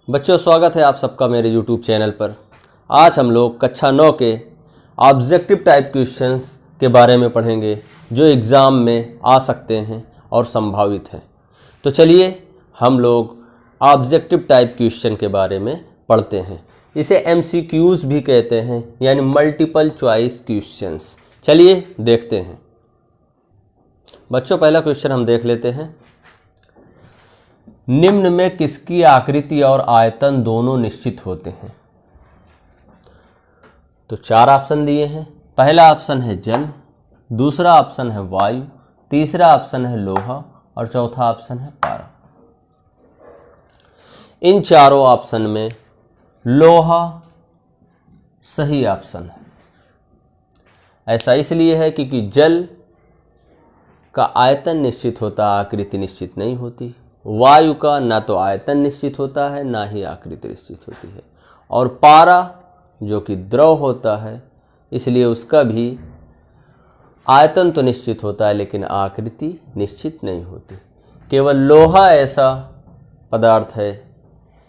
बच्चों, स्वागत है आप सबका मेरे YouTube चैनल पर। आज हम लोग कक्षा 9 के ऑब्जेक्टिव टाइप क्वेश्चंस के बारे में पढ़ेंगे जो एग्ज़ाम में आ सकते हैं और संभावित हैं। तो चलिए हम लोग ऑब्जेक्टिव टाइप क्वेश्चन के बारे में पढ़ते हैं। इसे MCQs भी कहते हैं, यानी मल्टीपल चॉइस क्वेश्चंस। चलिए देखते हैं। बच्चों, पहला क्वेश्चन हम देख लेते हैं। निम्न में किसकी आकृति और आयतन दोनों निश्चित होते हैं? तो 4 ऑप्शन दिए हैं। पहला ऑप्शन है जल, दूसरा ऑप्शन है वायु, तीसरा ऑप्शन है लोहा और चौथा ऑप्शन है पारा। इन चारों ऑप्शन में लोहा सही ऑप्शन है। ऐसा इसलिए है क्योंकि जल का आयतन निश्चित होता है, आकृति निश्चित नहीं होती। वायु का ना तो आयतन निश्चित होता है ना ही आकृति निश्चित होती है। और पारा जो कि द्रव होता है, इसलिए उसका भी आयतन तो निश्चित होता है लेकिन आकृति निश्चित नहीं होती। केवल लोहा ऐसा पदार्थ है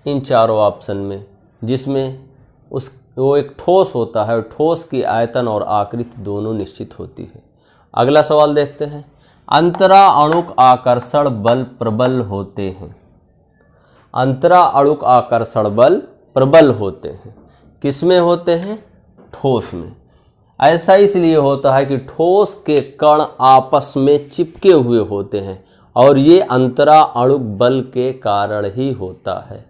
इन चारों ऑप्शन में जिसमें वो एक ठोस होता है और ठोस की आयतन और आकृति दोनों निश्चित होती है। अगला सवाल देखते हैं। अंतराअणुक आकर्षण बल प्रबल होते हैं। अंतराअणुक आकर्षण बल प्रबल होते हैं। किसमें होते हैं? ठोस में। ऐसा इसलिए होता है कि ठोस के कण आपस में चिपके हुए होते हैं और ये अंतराअणुक बल के कारण ही होता है।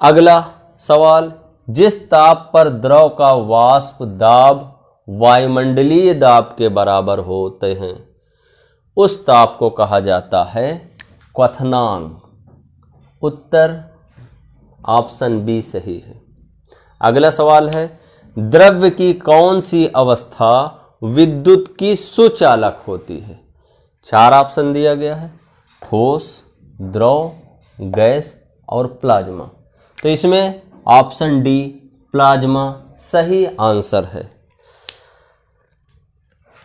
अगला सवाल। जिस ताप पर द्रव का वाष्प दाब वायुमंडलीय दाब के बराबर होते हैं उस ताप को कहा जाता है क्वथनांक। उत्तर ऑप्शन बी सही है। अगला सवाल है। द्रव्य की कौन सी अवस्था विद्युत की सुचालक होती है? 4 ऑप्शन दिया गया है। ठोस, द्रव, गैस और प्लाज्मा। तो इसमें ऑप्शन डी प्लाज्मा सही आंसर है।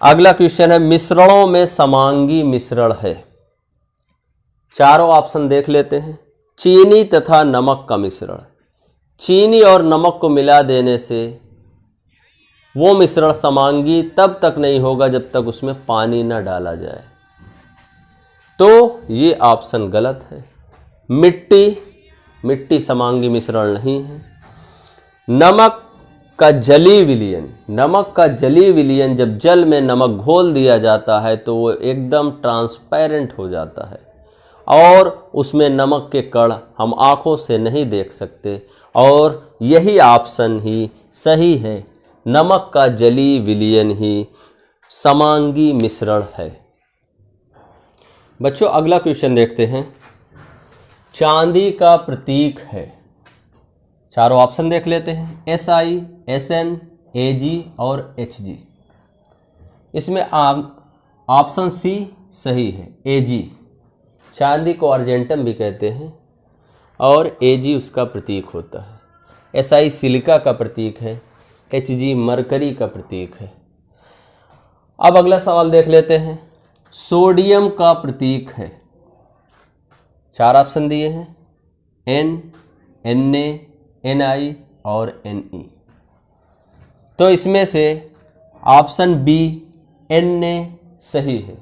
अगला क्वेश्चन है। मिश्रणों में समांगी मिश्रण है। चारों ऑप्शन देख लेते हैं। चीनी तथा नमक का मिश्रण। चीनी और नमक को मिला देने से वो मिश्रण समांगी तब तक नहीं होगा जब तक उसमें पानी न डाला जाए। तो ये ऑप्शन गलत है। मिट्टी समांगी मिश्रण नहीं है। नमक का जलीय विलयन जब जल में नमक घोल दिया जाता है तो वो एकदम ट्रांसपेरेंट हो जाता है और उसमें नमक के कण हम आँखों से नहीं देख सकते और यही ऑप्शन ही सही है। नमक का जलीय विलयन ही समांगी मिश्रण है। बच्चों, अगला क्वेश्चन देखते हैं। चांदी का प्रतीक है। चारों ऑप्शन देख लेते हैं। SI, SN, AG और HG। इसमें ऑप्शन सी सही है, AG। चांदी को अर्जेंटम भी कहते हैं और AG उसका प्रतीक होता है। SI सिलिका का प्रतीक है, HG मरकरी का प्रतीक है। अब अगला सवाल देख लेते हैं। सोडियम का प्रतीक है। 4 ऑप्शन दिए हैं। N, Na, Ni और Ne। तो इसमें से ऑप्शन बी Na सही है।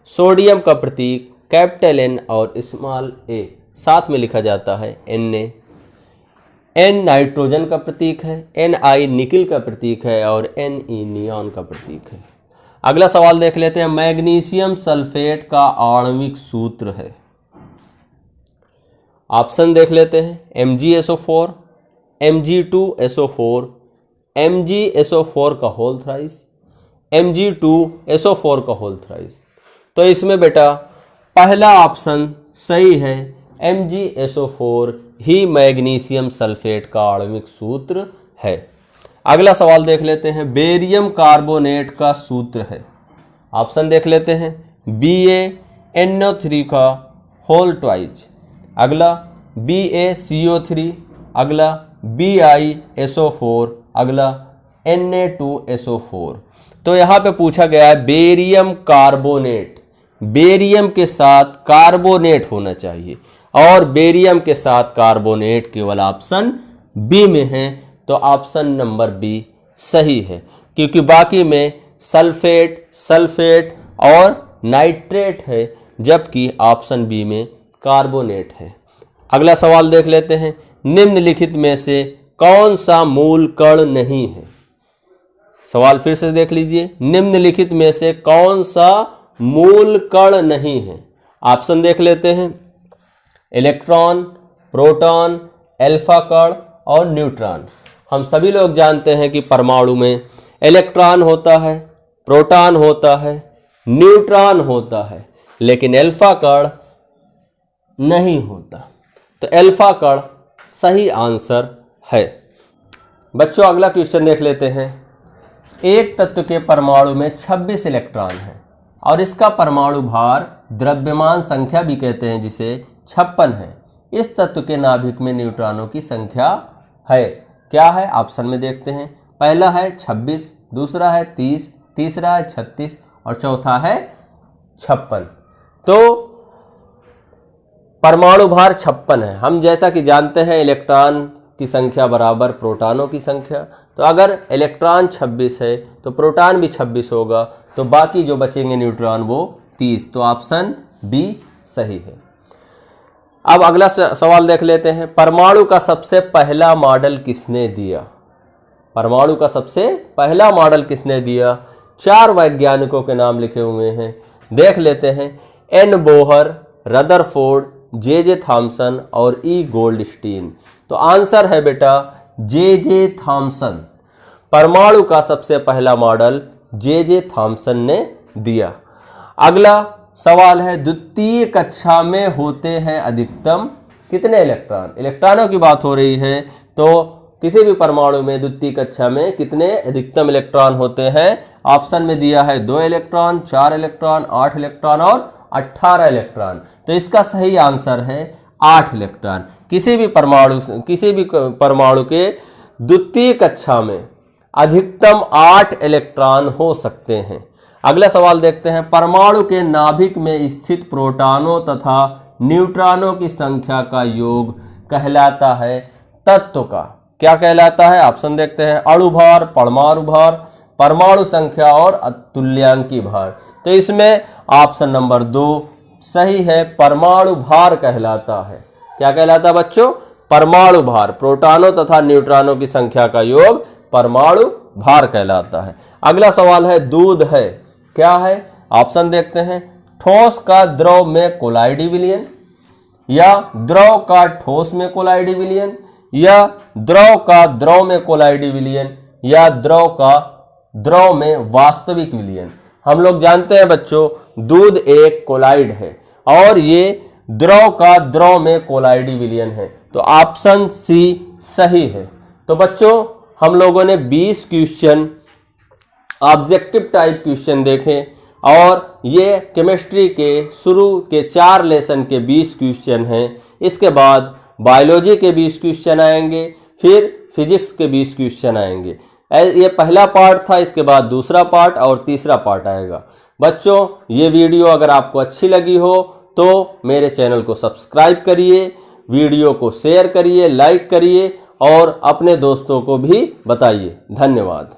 सोडियम का प्रतीक कैपिटल N और स्मॉल a साथ में लिखा जाता है Na। N नाइट्रोजन का प्रतीक है, Ni निकिल का प्रतीक है और Ne नियॉन का प्रतीक है। अगला सवाल देख लेते हैं। मैग्नीशियम सल्फेट का आणविक सूत्र है। ऑप्शन देख लेते हैं। MgSO4, Mg2SO4, MgSO4 का होल थ्राइस, Mg2SO4 का होल थ्राइस। तो इसमें बेटा पहला ऑप्शन सही है। MgSO4 ही मैग्नीशियम सल्फेट का आणविक सूत्र है। अगला सवाल देख लेते हैं। बेरियम कार्बोनेट का सूत्र है। ऑप्शन देख लेते हैं। BaNO3 का होल ट्वाइस, अगला BaCO3, अगला BiSO4, अगला Na2SO4। तो यहाँ पे पूछा गया है बेरियम कार्बोनेट। बेरियम के साथ कार्बोनेट होना चाहिए, और बेरियम के साथ कार्बोनेट केवल ऑप्शन बी में है। तो ऑप्शन नंबर बी सही है, क्योंकि बाकी में सल्फेट, सल्फेट और नाइट्रेट है, जबकि ऑप्शन बी में कार्बोनेट है। अगला सवाल देख लेते हैं, निम्नलिखित में से कौन सा मूल कण नहीं है। सवाल फिर से देख लीजिए, निम्नलिखित में से कौन सा मूल कण नहीं है। ऑप्शन देख लेते हैं, इलेक्ट्रॉन, प्रोटॉन, अल्फा कण और न्यूट्रॉन। हम सभी लोग जानते हैं कि परमाणु में इलेक्ट्रॉन होता है, प्रोटॉन होता है, न्यूट्रॉन होता है, लेकिन अल्फा कण नहीं होता। तो अल्फा कण सही आंसर है। बच्चों अगला क्वेश्चन देख लेते हैं, एक तत्व के परमाणु में 26 इलेक्ट्रॉन है और इसका परमाणु भार, द्रव्यमान संख्या भी कहते हैं जिसे, 56 है। इस तत्व के नाभिक में न्यूट्रॉनों की संख्या है, क्या है? ऑप्शन में देखते हैं, पहला है 26, दूसरा है 30, तीसरा है 36 और चौथा है 56। तो परमाणु भार 56 है। हम जैसा कि जानते हैं इलेक्ट्रॉन की संख्या बराबर प्रोटॉनों की संख्या, तो अगर इलेक्ट्रॉन 26 है तो प्रोटॉन भी 26 होगा, तो बाकी जो बचेंगे न्यूट्रॉन वो 30। तो ऑप्शन बी सही है। अब अगला सवाल देख लेते हैं, परमाणु का सबसे पहला मॉडल किसने दिया? परमाणु का सबसे पहला मॉडल किसने दिया? 4 वैज्ञानिकों के नाम लिखे हुए हैं, देख लेते हैं, N Bohr, Rutherford, J Thomson और ई गोल्डस्टीन। तो आंसर है बेटा जे थॉमसन। परमाणु का सबसे पहला मॉडल जे थॉमसन ने दिया। अगला सवाल है, द्वितीय कक्षा में होते हैं अधिकतम कितने इलेक्ट्रॉन? इलेक्ट्रॉनों की बात हो रही है, तो किसी भी परमाणु में द्वितीय कक्षा में कितने अधिकतम इलेक्ट्रॉन होते हैं? ऑप्शन में दिया है 2 इलेक्ट्रॉन, 4 इलेक्ट्रॉन, 8 इलेक्ट्रॉन और 18 इलेक्ट्रॉन। तो इसका सही आंसर है 8 इलेक्ट्रॉन। किसी भी परमाणु के द्वितीय कक्षा में अधिकतम 8 इलेक्ट्रॉन हो सकते हैं। अगला सवाल देखते हैं, परमाणु के नाभिक में स्थित प्रोटॉनों तथा न्यूट्रॉनों की संख्या का योग कहलाता है तत्व का। क्या कहलाता है? ऑप्शन देखते हैं, अणु भार, परमाणु भार, परमाणु संख्या और तुल्यांकी भार। तो इसमें ऑप्शन नंबर 2 सही है, परमाणु भार कहलाता है। क्या कहलाता है बच्चों? परमाणु भार। प्रोटॉनों तथा न्यूट्रॉनों की संख्या का योग परमाणु भार कहलाता है। अगला सवाल है, दूध है, क्या है? ऑप्शन देखते हैं, ठोस का द्रव में कोलाइडी विलयन, या द्रव का ठोस में कोलाइडी विलयन, या द्रव का द्रव में कोलाइडी विलयन, या द्रव का द्रव में वास्तविक विलयन। हम लोग जानते हैं बच्चों, दूध एक कोलाइड है और ये द्रव का द्रव में कोलाइडी विलयन है। तो ऑप्शन सी सही है। तो बच्चों हम लोगों ने 20 क्वेश्चन ऑब्जेक्टिव टाइप क्वेश्चन देखे, और ये केमिस्ट्री के शुरू के 4 लेसन के 20 क्वेश्चन हैं। इसके बाद बायोलॉजी के 20 क्वेश्चन आएंगे, फिर फिजिक्स के 20 क्वेश्चन आएंगे। ये पहला पार्ट था, इसके बाद दूसरा पार्ट और तीसरा पार्ट आएगा। बच्चों ये वीडियो अगर आपको अच्छी लगी हो तो मेरे चैनल को सब्सक्राइब करिए, वीडियो को शेयर करिए, लाइक करिए और अपने दोस्तों को भी बताइए। धन्यवाद।